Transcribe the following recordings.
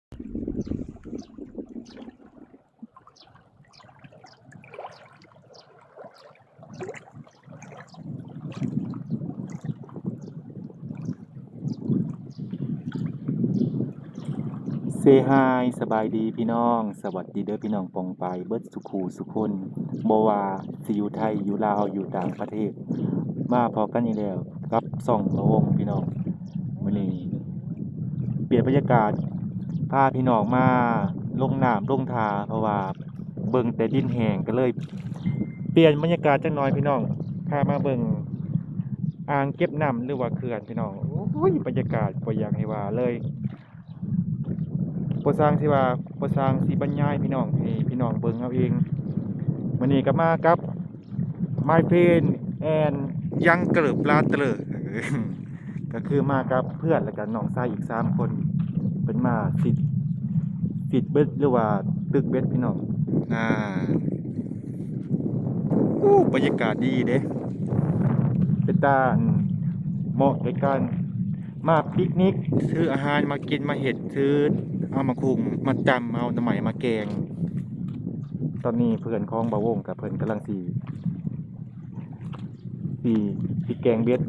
เซฮายสบายดีพี่น้องสวัสดีเด้อพี่น้องปองปายเบิดสุขูสุคนบ่ว่าสิอยู่ไทยอยู่ลาวอยู่ต่างประเทศมาพอกันอีกแล้วกับส่องระวงพี่น้องมื้อนี้เปลี่ยนบรรยากาศพาพี่น้องมาลงน้ำลงทาเพราะว่าเบิ่งแต่ดินแห้งก็เลยเปลี่ยนบรรยากาศจักหน่อยพี่น้องพามาเบิ่งอ่างเก็บน้ำหรือว่าเขื่อนพี่น้องโอ้ยบรรยากาศบ่อยากให้ว่าเลย บ่สร้างสิว่าบ่สร้างสิบรรยายพี่น้องให้พี่น้องเบิ่งเอาเองมื้อนี้ก็มากับ My Friend and ยังเกิบลาเตลอก็คือมากับเพื่อนแล้วก็น้องชายอีก3คนเป็นมาสิเบ็ดหรือว่าตึกเบ็ดพี่น้องอ่าบรรยากาศดีเด้เป็นตาเหมาะในการมาปิกนิกซื้ออาหารมากินมาเห็ดซื้อเอามาคุงมาจำเอาหน่อไม้มาแกงตอนนี้เพื่อนของบ่าวงกับเพื่อนกำลังสีแกงเบ็ด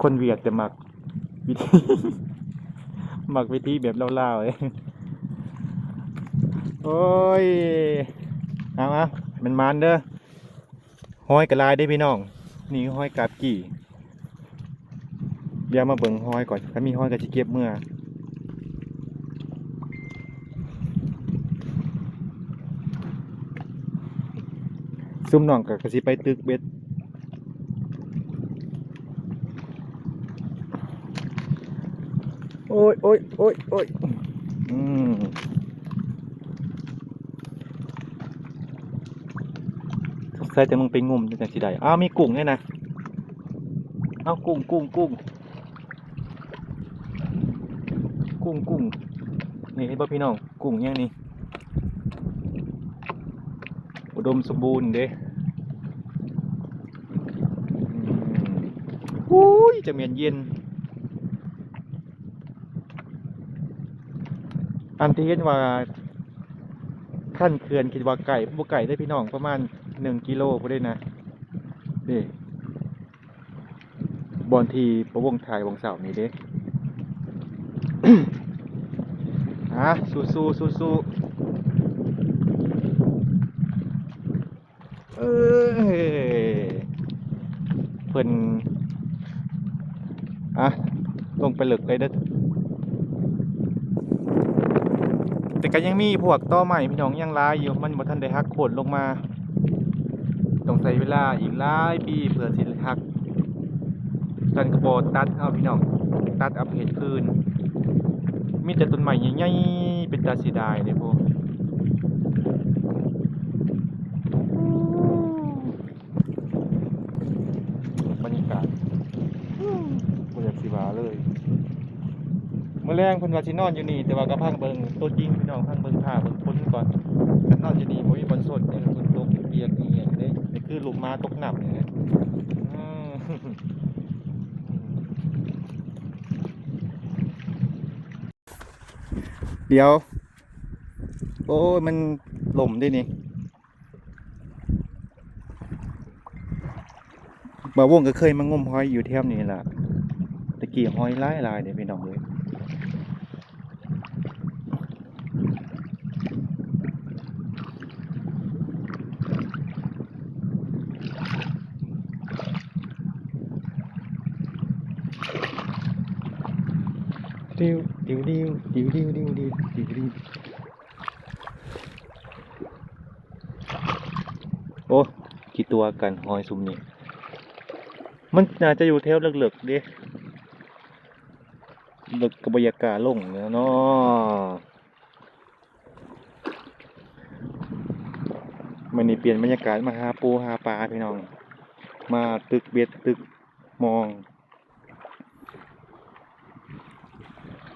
คนเวียดจะมักวิธีมักวิธีแบบเล่าๆเลยโอ้ยเอามันเด้อห้อยกระลายได้พี่น้องนี่ห้อยกาบกี่เดี๋ยวมาเบิ่งห้อยก่อนถ้ามีห้อยก็จะเก็บเมื่อซุ่มน้องกับกระสิไปตึกเบ็ดโอ้ยอืมใส่แต่มึงไปงุ่มจังสิได้อ้าวมีกุ้งเนี่ยนะอ้าวกุ้งนี่เห็นป่ะพี่น้องกุ้งยังนี่อุดมสมบูรณ์เด้อุ้ยจะเมียนเย็นอันที่เห็นว่าขั้นเขื่อนคิดว่าไก่บ่ไก่ได้พี่น้องประมาณ1 กิโลก็ได้นะนี่บอนทีประวงไทยวงเสาร์นี่เด้ สู้เอ้ยเพิ่นลงไปลึกเลยเด้อแต่ก็ยังมีพวกต้อใหม่พี่น้องยังหลายอยู่มันบ่ทันได้หักโค่นลงมาต้องใช้เวลาอีกหลายปีเพื่อสิหักกันกระบอกตัดเอาพี่น้องตัดเอาเพชรคืนมีแต่ต้นใหม่ใหญ่ๆเป็นตาเสียดายเด้พวกบรรยากาศบ่อยากสิว่าเลยเมื่อแรงเพิ่นว่าสินอนอยู่นี่แต่ว่าก็พังเบิ่งตัวจริงพี่น้องพังเบิ่งท่าเบิ่งคนก่อนกันนอนอยู่นี่บ่มีบอนสดเนี่ยฝนตกเปียกอย่างเงี้ยเด้นี่คือลูกม้าตกน้ำเนี่ยอืม เดี๋ยวโอ้ยมันหล่มด้วยนี่บ่าวงก็เคยมางมหอยอยู่แถวนี้ล่ะตะกี้หอยหลายๆเดี๋ยวพี่น้องเลยดิวดิวดิวดิวดิวดิวดิวดิวดิวโอ้กี่ตัวกันหอยซุ่มนี่มันน่าจะอยู่แถวเลิกๆเด้เลิกกับบรรยากาศลงเนาะมันนี่เปลี่ยนบรรยากาศมาหาปูหาปลาพี่น้องมาตึกเบ็ดตึกมอง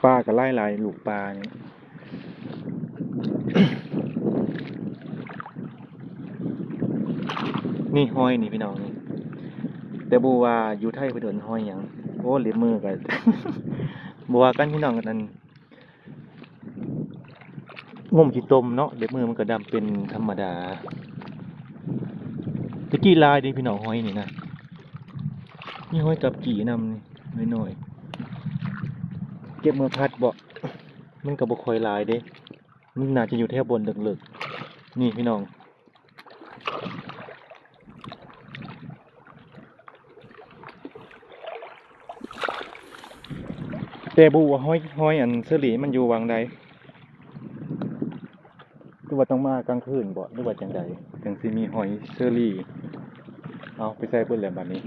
ปลาก็ไล่หลายลูกปลานี่ นี่ห้อยนี่พี่น้องนี่แต่บูว่าอยู่ไทยไปเดินห้อยหยังโอ้เล็บมือกัน บ่ว่ากันพี่น้องกันนั้นงมขี้ตมเนาะเดี๋ยวมือมันก็ดำเป็นธรรมดาตะกี้ลายเด้พี่น้องหอยนี่นะมีหอยกับกี่นำนี่น้อยๆเก็บมือพัดบ่มันก็บ่ค่อยลายเด้มันน่าจะอยู่แถวบนเลิกๆนี่พี่น้องแต่บ่ว่าหอยอันเสลีมันอยู่วังใดหรือว่าต้องมากลางคืนบ่หรือว่าจังใดจังสิมีหอยเชอรี่เอาไปใส่เพิ่นแล้วบัดนี้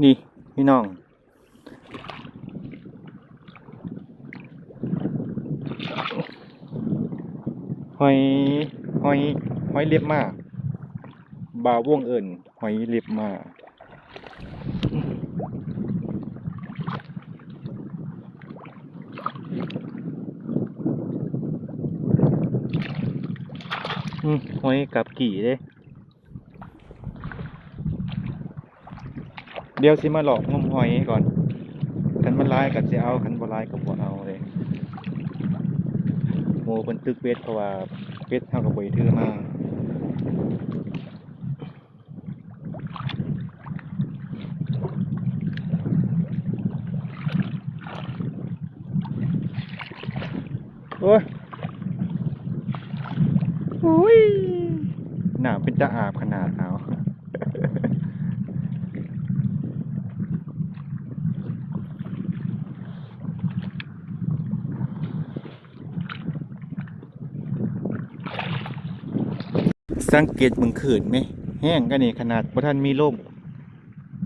นี่พี่น้องหอยหอยหอยเล็บมาบ่าววงเอิ้นหอยเล็บมาหอยกับกี่เด้เดี๋ยวสิมาหลอกงมหอยก่อนคันมันร้ายก็สิเอาคันบ่ร้ายก็บ่เอาเลยโมเพิ่นตึกเป็ดเพราะว่าเป็ดเฮาก็บ่ได้ถือมาโอ้ยโอ้ยน้ำเป็นตาอาบขนาดเอาสังเกตเบิ่งขื่นไหมแห้งก็นี่ขนาดบ่ทันมีลม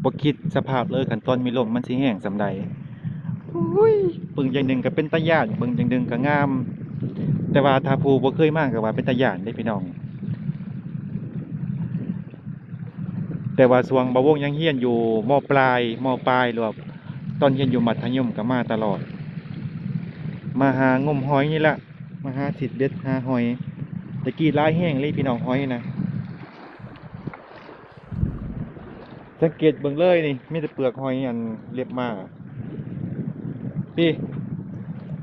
บ่คิดสภาพเลยคันตอนมีลมมันสิแห้งส่ำใดโอ้ยเบิ่งอย่างหนึ่งก็เป็นตาย้านเบิ่งอย่างหนึ่งก็งามแต่ว่าถ้าผู้บ่เคยมาก็ว่าเป็นตาย้านเด้พี่น้องแต่ว่าช่วงบ่าวงยังเรียนอยู่ม.ปลายหรือว่าตอนเรียนอยู่มัธยมก็มาตลอดมาหางมหอยนี่ล่ะมาหาสิดเบ็ดหาหอยตะกี้หลายแห้งเลยพี่น้องหอยนะสังเกตเบิ่งเลยนี่มีแต่เปลือกหอยอันเรียบมาพี่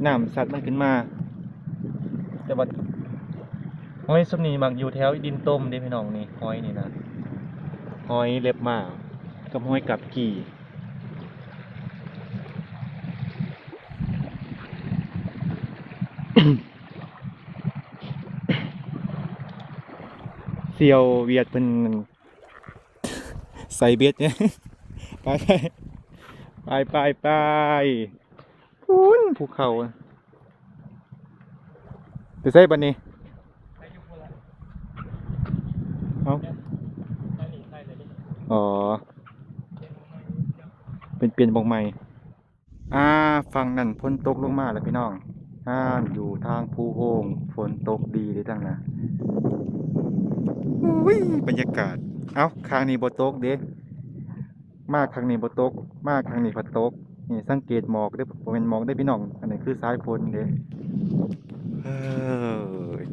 น้ำสัตว์มันขึ้นมาแต่ว่าหอยซุมนี้มักอยู่แถวดินต้มเด้พี่น้องนี่หอยนี่นะหอยเล็บมากับหอยกับกี่เซียวเวียดเป็นใส่เบ็ดเนี่ยไปไปคุณภูเขาจะใส่บันนี้เอาอ๋อเป็นเปลี่ยนบองใหม่ฝั่งนั้นฝนตกลงมาแล้วพี่น้องอยู่ทางภูโฮงฝนตกดีเลยทั้งนั้นอุ้ยบรรยากาศเอาคางนี้บ่ตกเด้มาคางนี้บ่ตกมาคางนี้พัดตกนี่สังเกตหมอกเด้อบ่แม่นหมอกได้อพี่น้องอันนี้คือสายฝนเด้เฮ้ย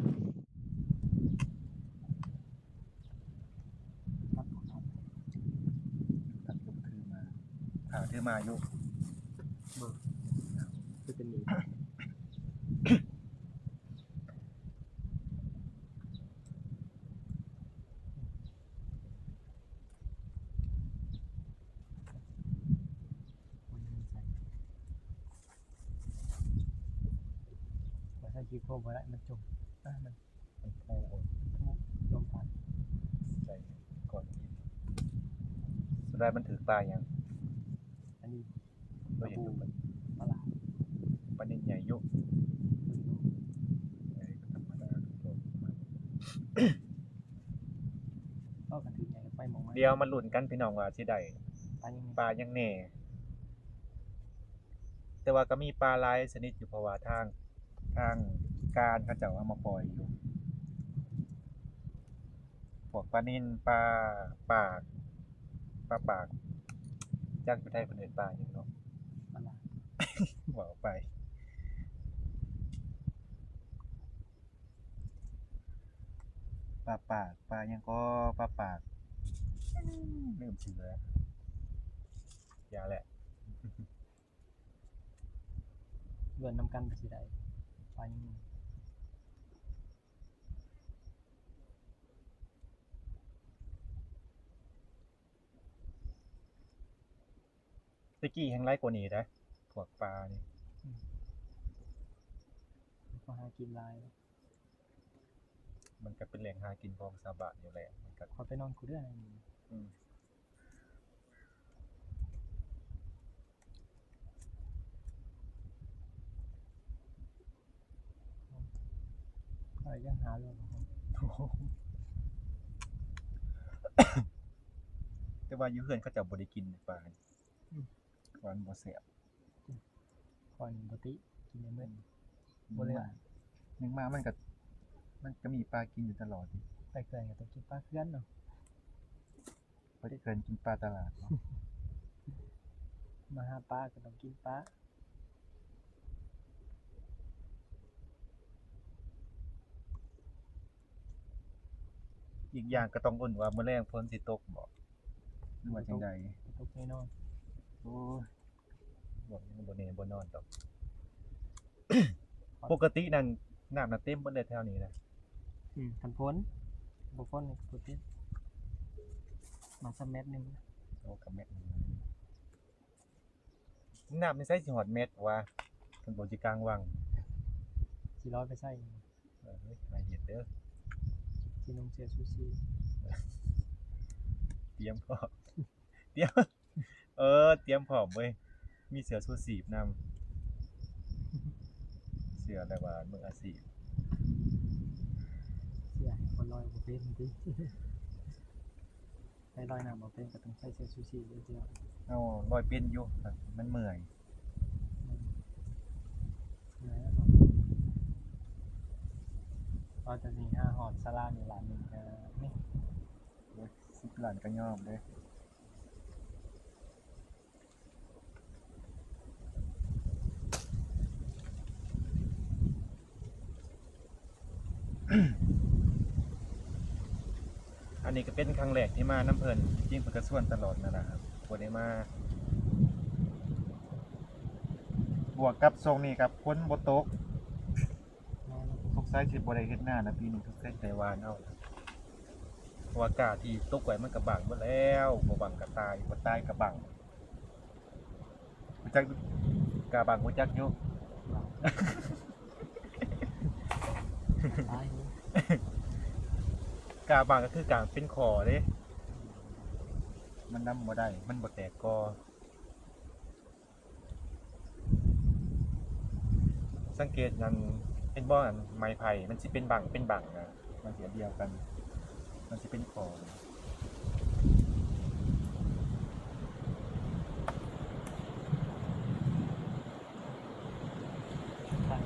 ถือมาอยู่คือเป็นนี่ถ้าคิดโค้งไปแล้วมันจมมันโผล่ลมพัดใส่ก่อนกินสุดท้ายมันถือปลาอย่างอันนี้ตัวใหญ่มันปลาปลาเน่นใหญ่ยุกธรรมดาก็กระถิ่นใหญ่ไปมองเดียวมันหลุนกันพี่น้องว่าสิได้ปลายังแน่แต่ว่าก็มีปลาหลายชนิดอยู่เพราะว่าทางการเขาเจ้าเอามาปล่อยอยู่ วกปลานิลปลาปากจักอยู่ไทยเพิ่นเอิ้นปลาหยังเนาะ ปลาหลาด เว้าไปปลาหยังก็ปลาปากลืมชื่อแล้วอย่าแหละ เลื่อนน้ำกันไปสิได้ปลายังมี ตะกี้แฮงหลายกว่านี้เด้อพวกปลานี่ ก็หากินหลาย มันก็เป็นแหล่งหากินของชาวบ้านอยู่แหละมันก็ ขอไปนอนกูเด้อนี่ อืม ข้อยยังหาเรื่องของ แต่ว่าอยู่เฮือนเขาเจ้าบ่ได้กินปลานี่ว่ามันบ่แซ่บ ข้อยนี่บ่ติกินได้มื้อบ่เหลือ ยังมามันก็มีปลากินอยู่ตลอดนี่ ไปเกินก็ต้องกินปลาเขื่อนเนาะ บ่ได้เกินกินปลาตลาดเนาะ มาหาปลาก็ต้องกินปลา อีกอย่างก็ต้องอุ่นว่ามื้อแลงฝนสิตกบ่หรือว่าจังใด บ่ตกแน่นอน โอ้ยบ่ยังบ่แน่บ่นอนดอก ปกตินั่นน้ำน่ะเต็มเบิดเลยแถวนี้นะ คันพ้นบ่พ้นนี่ก็บ่ติดมาสักเม็ดหนึง โอ้กับแม่น้ำนี่ใส่สิฮอดเม็ดว่าเพิ่นบ่สิกลางวัง สิร้อยไปใส่ เฮ้ยมาเฮ็ดเด้อ สินงเสียซูชิ เตรียมพร้อม เตรียมเตรียมพร้อมเว้ยมีเสื้อชูชีพนำเสื้อแบบว่ามืออาชีพ เสียให้คนลอยบ่เป็นติ ไปลอยน้ำบ่เป็นก็ต้องใส่เสื้อซูชิเดียว เอาลอยเป็นอยู่แต่มันเมื่อย เหนื่อยแล้วเนาะพอจะสิหาหอดศาลานี่ล่ะนี่ก็นี่ โอ้ย10ล้านก็ยอมเด้อ อันนี้ก็เป็นครั้งแรกที่มาน้ำเพิ่นจริงๆเพิ่นก็ส่วนตลอดนั่นแหละครับบ่ได้มาบวกกับช่วงนี้กับฝนบ่ตก แม่น สงสัยสิบ่ได้เฮ็ดนานะปีนี้สงสัยใจหวานเอาเพราะว่ากาที่ตกไว้มันก็บังเบิดแล้วบ่บังก็ตายบ่ตายก็บังรู้จักกาบังรู้จักอยู่ ตายนี่ กาบังก็คือการเป็นขอเด้มันนำบ่ได้มันบ่แตกกอสังเกตนั่นเป็นบ่อนไม้ไผ่มันสิเป็นบังนะมันสิอันเดียวกัน มันสิเป็นขอ ตาย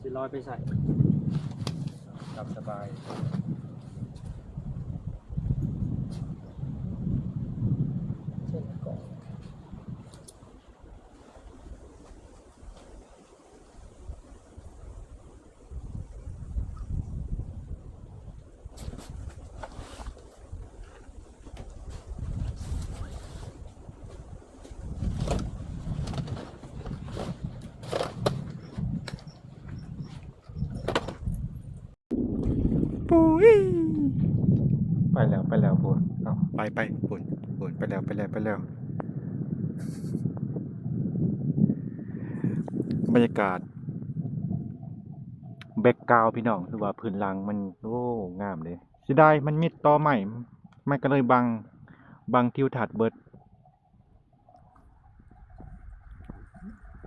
สิลอยไปใส่ หลับสบาย เช่นก่อนปุ้ยไปแล้วพุ่นเอาไปพุ่นไปแล้วบรรยากาศแบ็กกราวด์พี่น้องคือว่าพื้นหลังมันโอ้งามเลยเสียดายมันมีตอใหม่ มันก็เลยบังทิวทัศน์เบิด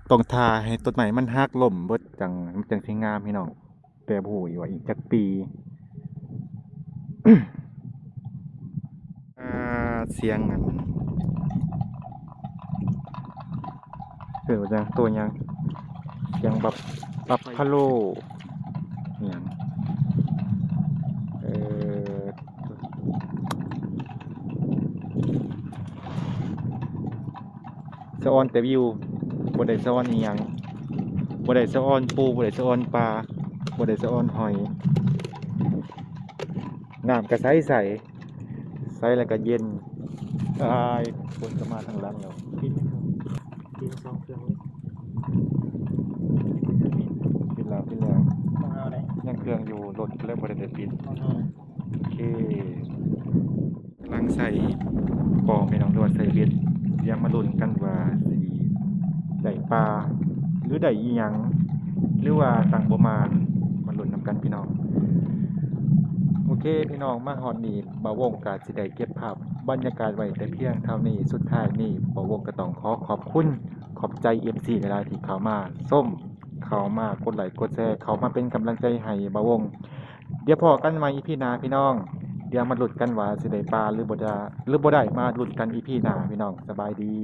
ต้องทาให้ต้นไม้มันหักล่มเบิดจังสิงามพี่น้องแต่บ่ฮู้อีกว่าอีกจักปี อ่เสียงนั่นว่าจังตัวหยังเสียงบับพะโลอิหยังเอ่อสะออนแต่วิวบ่ได้สะออนอีหยังบ่ได้สะออนปูบ่ได้สะออนปลาบ่ได้สะออนหอยน้ำก็ใสใสแล้วก็เย็นอ้ายฝนก็มาทางหลังแล้ว ปิดไหมครับปิดสองเครื่องเลย ปิดแล้ว ของเราได้ ยังเครื่องอยู่รถแล้วบ่ได้ปิด ของเรา โอเคกำลังใส่ปองพี่น้องด้วยใส่เบ็ดยังมาลุ้นกันว่าสิได้ปลาหรือได้อีหยังหรือว่าต่างประมาณมาลุ้นนำกันพี่น้องโอเคพี่น้องมาฮอดนี้บ่าวงก็สิได้เก็บภาพบรรยากาศไว้แต่เพียงเท่านี้สุดท้ายนี้บ่าวงก็ต้องขอบคุณขอบใจ FC หลายๆที่เข้ามาส้มเข้ามากดไลค์กดแชร์เข้ามาเป็นกำลังใจให้บ่าวงเดี๋ยวพอกันใหม่ EP หน้าพี่น้อง เดี๋ยวมาลุ้นกันว่าสิได้ปลาหรือบ่ได้มาลุ้นกัน EP หน้าพี่น้องสบายดี